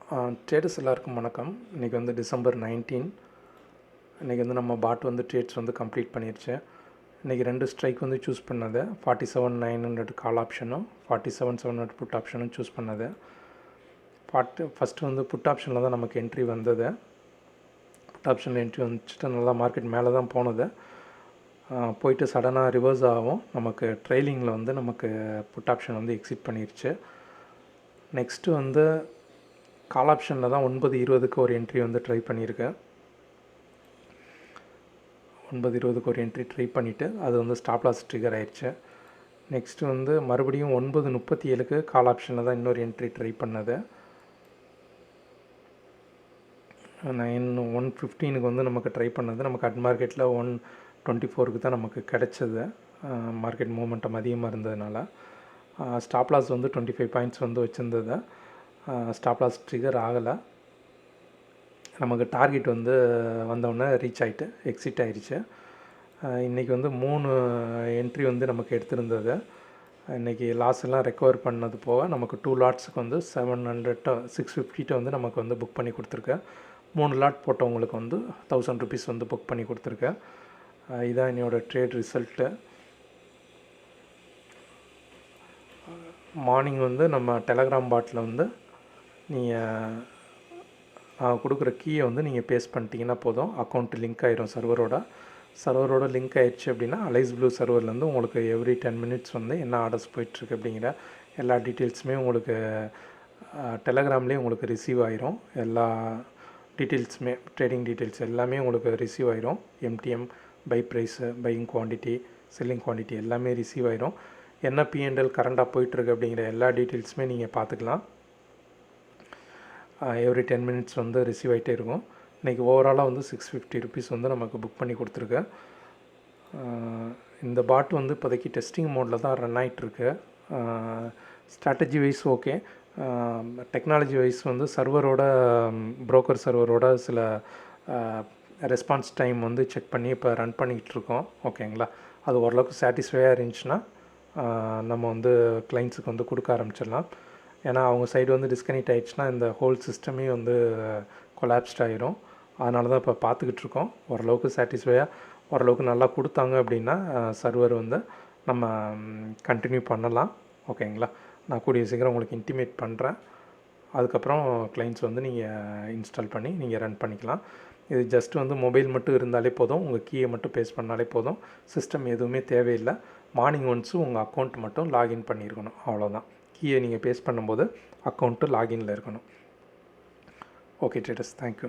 Traders எல்லாருக்கும் வணக்கம். இன்றைக்கி வந்து December 19. இன்றைக்கி வந்து நம்ம பாட் வந்து ட்ரேட்ஸ் வந்து கம்ப்ளீட் பண்ணிடுச்சு. இன்றைக்கி 2 ஸ்ட்ரைக் வந்து சூஸ் பண்ணது 47,900 கால் ஆப்ஷனும் 47,700 புட் ஆப்ஷனும் சூஸ் பண்ணது. ஃபஸ்ட்டு வந்து புட் ஆப்ஷனில் தான் நமக்கு என்ட்ரி வந்தது. புட் ஆப்ஷனில் என்ட்ரி வந்துச்சுட்டு நல்லா மார்க்கெட் மேலே தான் போனது. போயிட்டு சடனாக ரிவர்ஸ் ஆகும். நமக்கு ட்ரெயிலிங்கில் வந்து நமக்கு புட் ஆப்ஷன் வந்து எக்ஸிட் பண்ணிடுச்சு. நெக்ஸ்ட்டு வந்து கால் ஆப்ஷனில் தான் 9:20க்கு ஒரு என்ட்ரி வந்து ட்ரை பண்ணியிருக்கேன். 9:20க்கு ஒரு என்ட்ரி ட்ரை பண்ணிவிட்டு அது வந்து ஸ்டாப் லாஸ் ட்ரிகர் ஆயிடுச்சு. நெக்ஸ்ட்டு வந்து மறுபடியும் 9:37க்கு கால் ஆப்ஷனில் தான் இன்னொரு என்ட்ரி ட்ரை பண்ணது. 1:15க்கு வந்து நமக்கு ட்ரை பண்ணது. நமக்கு அட் மார்க்கெட்டில் 1:24க்கு தான் நமக்கு கிடச்சது. மார்க்கெட் மூமெண்டம் அதிகமாக இருந்ததுனால ஸ்டாப் லாஸ் வந்து 25 பாயிண்ட்ஸ் வந்து வச்சுருந்தது. ஸ்டாப் லாஸ் ட்ரிகர் ஆகலை. நமக்கு டார்கெட் வந்து வந்தோடனே ரீச் ஆகிட்டு எக்ஸிட் ஆகிடுச்சு. இன்றைக்கி வந்து 3 என்ட்ரி வந்து நமக்கு எடுத்திருந்தது. இன்றைக்கி லாஸ் எல்லாம் ரெக்கவர் பண்ணது போக நமக்கு 2 லாட்ஸுக்கு வந்து 650 வந்து நமக்கு வந்து புக் பண்ணி கொடுத்துருக்கேன். 3 லாட் போட்டவங்களுக்கு வந்து 1000 ருபீஸ் வந்து புக் பண்ணி கொடுத்துருக்கேன். இதான் என்னோடய ட்ரேட் ரிசல்ட்டு. மார்னிங் வந்து நம்ம டெலகிராம் பாட்டில் வந்து நீங்கள் கொடுக்குற கீயை வந்து நீங்கள் பேஸ்ட் பண்ணிட்டீங்கன்னா போதும், அக்கௌண்ட்டு லிங்க் ஆகிரும். சர்வரோட லிங்க் ஆகிடுச்சு அப்படின்னா அலைஸ் ப்ளூ சர்வர்லேருந்து உங்களுக்கு எவ்ரி 10 மினிட்ஸ் வந்து என்ன ஆர்டர்ஸ் போயிட்டுருக்கு அப்படிங்கிற எல்லா டீட்டெயில்ஸுமே உங்களுக்கு டெலகிராம்லேயே உங்களுக்கு ரிசீவ் ஆகிரும். எல்லா டீட்டெயில்ஸுமே ட்ரேடிங் டீட்டெயில்ஸ் எல்லாமே உங்களுக்கு ரிசீவ் ஆகிரும். MTM, by price, buying quantity, selling quantity எல்லாமே ரிசீவ் ஆகிரும். என்ன P&L கரண்டாக போயிட்டுருக்கு அப்படிங்கிற எல்லா டீட்டெயில்ஸுமே நீங்கள் பார்த்துக்கலாம். எவ்ரி 10 மினிட்ஸ் வந்து ரிசீவ் ஆகிட்டே இருக்கும். இன்றைக்கி ஓவராலாக வந்து 650 ருபீஸ் வந்து நமக்கு புக் பண்ணி கொடுத்துருக்கேன். இந்த பாட் வந்து இப்போதைக்கு டெஸ்டிங் மோடில் தான் ரன் ஆகிட்டுருக்கு. Strategy wise okay, technology wise வந்து ப்ரோக்கர் சர்வரோட சில ரெஸ்பான்ஸ் டைம் வந்து செக் பண்ணி இப்போ ரன் பண்ணிக்கிட்டுருக்கோம். ஓகேங்களா, அது ஓரளவுக்கு சாட்டிஸ்ஃபையாக இருந்துச்சுன்னா நம்ம வந்து கிளைண்ட்ஸுக்கு வந்து கொடுக்க ஆரம்பிச்சிடலாம். ஏன்னா அவங்க சைடு வந்து டிஸ்கனெக்ட் ஆகிடுச்சுன்னா இந்த ஹோல் சிஸ்டமே வந்து கொலாப்ஸ்ட் ஆகிரும். அதனால தான் இப்போ பார்த்துக்கிட்ருக்கோம். ஓரளவுக்கு சாட்டிஸ்ஃபையாக ஓரளவுக்கு நல்லா கொடுத்தாங்க அப்படின்னா சர்வர் வந்து நம்ம கண்டினியூ பண்ணலாம். ஓகேங்களா, நான் கூடிய சீக்கிரம் உங்களுக்கு இன்டிமேட் பண்ணுறேன். அதுக்கப்புறம் கிளைண்ட்ஸ் வந்து நீங்கள் இன்ஸ்டால் பண்ணி நீங்கள் ரன் பண்ணிக்கலாம். இது ஜஸ்ட் வந்து மொபைல் மட்டும் இருந்தாலே போதும், உங்கள் கீயை மட்டும் பேஸ்ட் பண்ணாலே போதும், சிஸ்டம் எதுவுமே தேவையில்லை. மார்னிங் ஒன்ஸு உங்கள் அக்கௌண்ட் மட்டும் லாகின் பண்ணியிருக்கணும், அவ்வளோதான். கீயை நீங்கள் பேஸ்ட் பண்ணும்போது அக்கௌண்ட்டு லாகின்ல இருக்கணும். Okay traders, thank you.